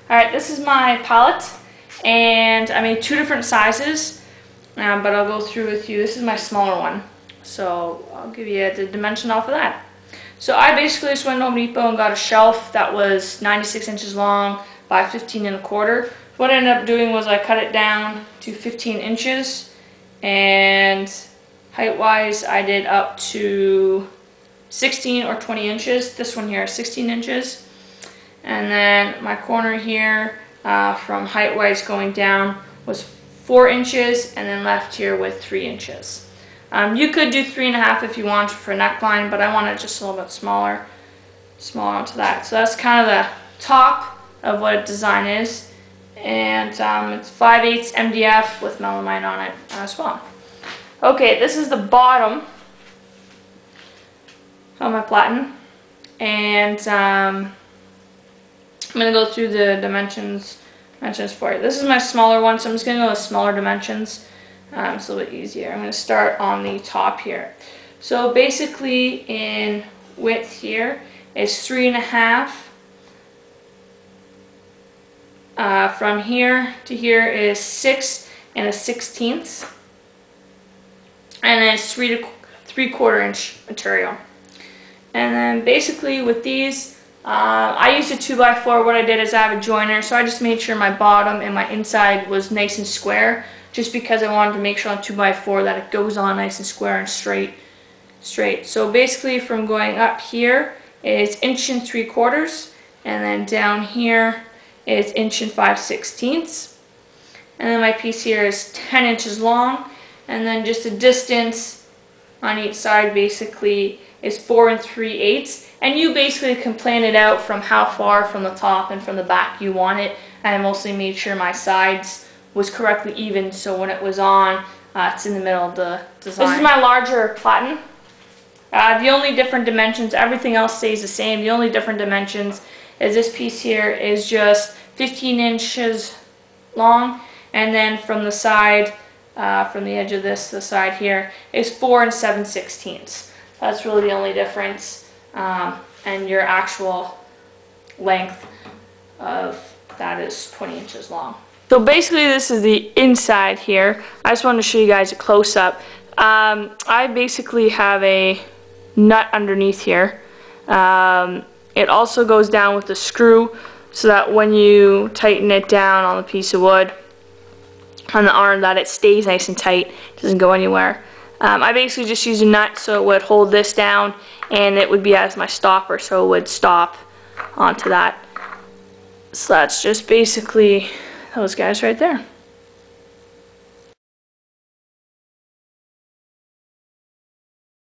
Alright, this is my palette, and I made 2 different sizes, but I'll go through with you. This is my smaller one, so I'll give you the dimension off of that. So I basically just went to Home Depot and got a shelf that was 96 inches long by 15 1/4. What I ended up doing was I cut it down to 15 inches, and height-wise I did up to 16 or 20 inches. This one here is 16 inches. And then my corner here, from height-wise going down, was 4 inches, and then left here with 3 inches. You could do 3.5 if you want for neckline, but I want it just a little bit smaller onto that. So that's kind of the top of what a design is, and it's 5/8 MDF with melamine on it as well. Okay, this is the bottom of my platen, and I'm going to go through the dimensions for it. This is my smaller one, so I'm just going to go with smaller dimensions. It's a little bit easier. I'm going to start on the top here. So basically in width here is 3.5. From here to here is 6 1/16. And then it's 3 to 3/4 inch material. And then basically with these, I used a 2x4. What I did is I have a joiner, so I just made sure my bottom and my inside was nice and square, just because I wanted to make sure on 2x4 that it goes on nice and square and straight. So basically from going up here is 1 3/4, and then down here is 1 5/16. And then my piece here is 10 inches long, and then just a distance on each side basically is 4 3/8. And you basically can plan it out from how far from the top and from the back you want it. And I mostly made sure my sides was correctly even, so when it was on, it's in the middle of the design. This is my larger platen. The only different dimensions, everything else stays the same. The only different dimensions is this piece here is just 15 inches long, and then from the side, from the edge of this to the side here, is 4 7/16. That's really the only difference. And your actual length of that is 20 inches long. So basically this is the inside here. I just wanted to show you guys a close-up. I basically have a nut underneath here. It also goes down with the screw, so that when you tighten it down on the piece of wood on the arm, that it stays nice and tight, doesn't go anywhere. I basically just used a nut so it would hold this down, and it would be as my stopper, so it would stop onto that. So that's just basically those guys right there.